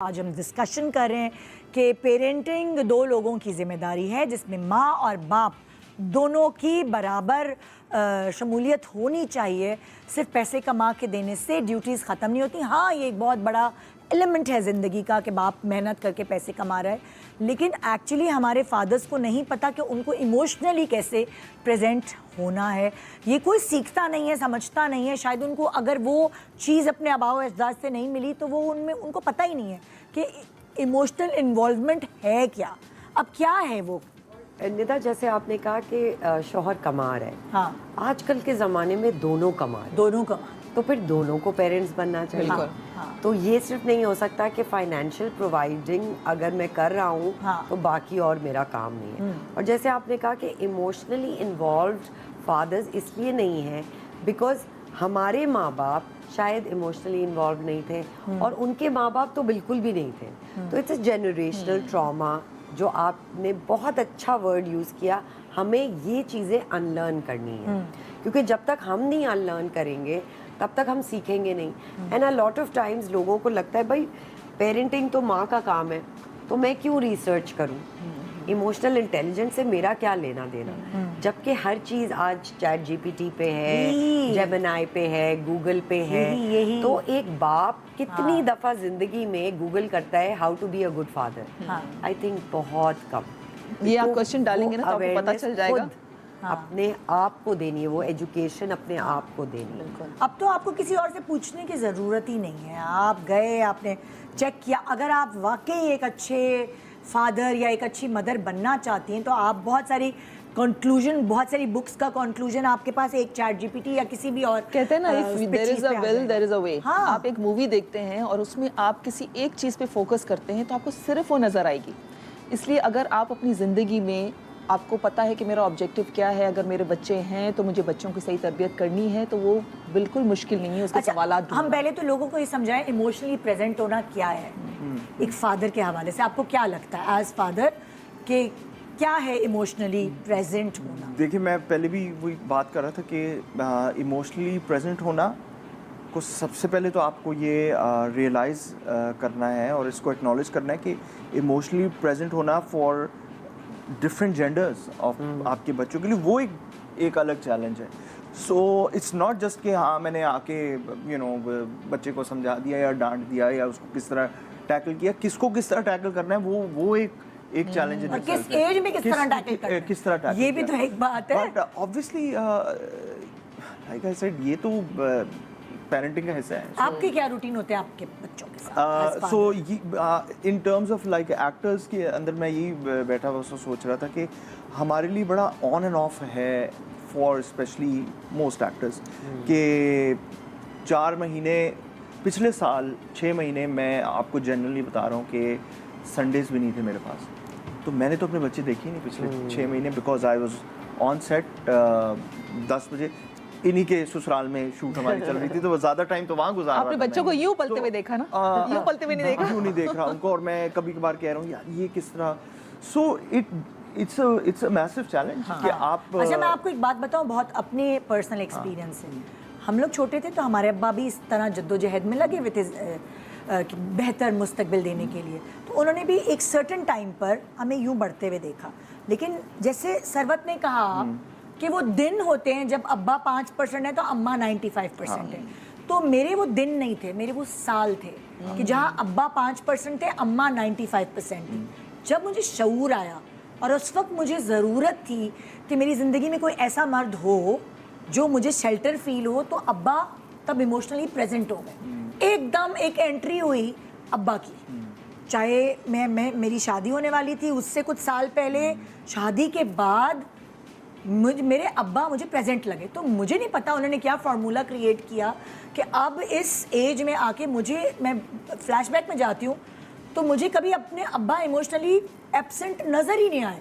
آج ہم ڈسکشن کر رہے ہیں کہ پیرنٹنگ دو لوگوں کی ذمہ داری ہے جس میں ماں اور باپ دونوں کی برابر شمولیت ہونی چاہیے. صرف پیسے کما کے دینے سے ڈیوٹیز ختم نہیں ہوتی. ہاں یہ ایک بہت بڑا ایلیمنٹ ہے زندگی کا کہ باپ محنت کر کے پیسے کما رہا ہے, لیکن ایکچولی ہمارے فادرز کو نہیں پتا کہ ان کو ایموشنلی کیسے پریزنٹ ہونا ہے. یہ کوئی سیکھتا نہیں ہے, سمجھتا نہیں ہے. شاید ان کو اگر وہ چیز اپنے آباء و اجداد سے نہیں ملی تو وہ ان کو پتہ ہی نہیں ہے کہ ایموشنل انوالومنٹ ہے کیا. اب کیا ہے وہ ندا, جیسے آپ نے کہا کہ شوہر کما رہا ہے, ہاں آج کل کے زمانے میں دونوں کما رہے ہیں, دونوں کما, تو پھر دونوں کو پیرنٹس بننا چاہیے. تو یہ صرف نہیں ہو سکتا کہ فائنینشیل پرووائڈنگ اگر میں کر رہا ہوں تو باقی اور میرا کام نہیں ہے. اور جیسے آپ نے کہا کہ ایموشنلی انوالوڈ فادرز اس لیے نہیں ہیں بیکاز ہمارے ماں باپ شاید ایموشنلی انوالو نہیں تھے اور ان کے ماں باپ تو بالکل بھی نہیں تھے. تو اٹس اے جنریشنل ٹراما, جو آپ نے بہت اچھا ورڈ یوز کیا. ہمیں یہ چیزیں ان لرن کرنی ہیں, کیونکہ جب تک ہم نہیں ان لرن کریں گے تب تک ہم سیکھیں گے نہیں. And a lot of Times لوگوں کو لگتا ہے بھائی پیرنٹنگ تو ماں کا کام ہے, تو میں کیوں ریسرچ کروں, ایموشنل انٹیلیجنس سے میرا کیا لینا دینا, جبکہ ہر چیز آج چیٹ جی پی ٹی پہ ہے, جیمنائی پہ ہے, گوگل پہ ہے. تو ایک باپ کتنی دفعہ زندگی میں گوگل کرتا ہے how to be a good father? I think بہت کم. یہ آپ کوشچن ڈالیں گے نا تو آپ کو پتہ چل جائے گا. اپنے آپ کو دینی ہے وہ ایجوکیشن, اپنے آپ کو دینی ہے. اب تو آپ کو کسی اور سے پوچھنے کی ضرورت ہی نہیں ہے. آپ گئے, آپ نے چیک کیا. اگر آپ واقعی ایک اچھے فادر یا ایک اچھی مدر بننا چاہتی ہیں تو آپ بہت ساری کنکلوژن, بہت ساری بکس کا کنکلوژن آپ کے پاس ایک چیٹ جی پی ٹی یا کسی بھی اور کہتے ہیں نا if there is a will there is a way. آپ ایک مووی دیکھتے ہیں اور اس میں آپ کسی ایک چیز پہ فوکس کرتے ہیں تو آپ کو صرف وہ نظر آئے گی. اس لیے اگر آپ اپنی زندگی میں آپ کو پتہ ہے کہ میرا آبجیکٹیو کیا ہے, اگر میرے بچے ہیں تو مجھے بچوں کی صحیح تربیت کرنی ہے, تو وہ بالکل مشکل نہیں ہے اس کے سوالات. ہم پہلے تو لوگوں کو یہ سمجھائیں ایموشنلی پریزنٹ ہونا کیا ہے ایک فادر کے حوالے سے. آپ کو کیا لگتا ہے ایز فادر کہ کیا ہے ایموشنلی پریزنٹ ہونا؟ دیکھیے, میں پہلے بھی وہی بات کر رہا تھا کہ ایموشنلی پریزنٹ ہونا کو سب سے پہلے تو آپ کو یہ ریئلائز کرنا ہے اور اس کو ایکنالج کرنا ہے کہ ایموشنلی پریزنٹ ہونا فار ڈفرینٹ جینڈرز آف آپ کے بچوں کے لیے وہ ایک الگ چیلنج ہے. سو اٹس ناٹ جسٹ کہ ہاں میں نے آ کے بچے کو سمجھا دیا یا ڈانٹ دیا یا اس کو کس طرح ٹیکل کیا. کس کو کس طرح ٹیکل کرنا ہے وہ ایک چیلنج ہے. کس ایج میں کس طرح ٹیکل کرنا ہے, کس طرح ٹیکل, یہ بھی تو ایک بات ہے. But obviously like I said یہ تو پیرنٹنگ کا حصہ ہے. آپ کے کیا روٹین ہوتے ہیں آپ کے بچوں کے ساتھ؟ So in terms of like actors کے اندر میں یہی بیٹھا ہوا سوچ رہا تھا کہ ہمارے لیے بڑا آن اینڈ آف ہے فار اسپیشلی موسٹ ایکٹرز کہ 4 مہینے پچھلے سال 6 مہینے میں آپ کو جنرلی بتا رہا ہوں کہ سنڈیز بھی نہیں تھے میرے پاس. تو میں نے تو اپنے بچے دیکھے نہیں پچھلے 6 مہینے because I was on set 10 بجے. انہی کے سسرال میں شوٹ ہماری چل رہی تھی تو زیادہ ٹائم تو وہاں گزار رہا تھا. آپ نے بچوں کو یوں پلتے ہوئے دیکھا نا, یوں پلتے ہوئے نہیں دیکھا, یوں نہیں دیکھ رہا ان کو. اور میں کبھی کبھار کہہ رہا ہوں یار یہ کس طرح. So it's a Meesho challenge کہ آپ. اچھا میں آپ کو ایک بات بتاؤں بہت اپنے پرسنل ایکسپیرینس سے. ہم لوگ چھوٹے تھے تو ہمارے ابا بھی اس طرح جدوجہد میں لگے ہوئے تھے بہتر مستقبل دینے کے لیے. تو انہوں نے بھی ایک سرٹن ٹائم پر ہمیں یوں بڑھتے ہوئے دیکھا. لیکن جیسے سروت نے کہا کہ وہ دن ہوتے ہیں جب ابا 5% ہے تو اماں 95% ہے. تو میرے وہ دن نہیں تھے, میرے وہ سال تھے کہ جہاں ابا 5% تھے, اماں 95% تھی. جب مجھے شعور آیا اور اس وقت مجھے ضرورت تھی کہ میری زندگی میں کوئی ایسا مرد ہو جو مجھے شیلٹر فیل ہو, تو ابا تب ایموشنلی پریزنٹ ہو گئے. ایک دم ایک انٹری ہوئی ابا کی. چاہے میری شادی ہونے والی تھی, اس سے کچھ سال پہلے, شادی کے بعد میرے ابا مجھے پریزنٹ لگے. تو مجھے نہیں پتا انہوں نے کیا فارمولا کریٹ کیا کہ اب اس ایج میں آ کے میں فلیش بیک میں جاتی ہوں تو مجھے کبھی اپنے ابا ایموشنلی ایبسنٹ نظر ہی نہیں آئے.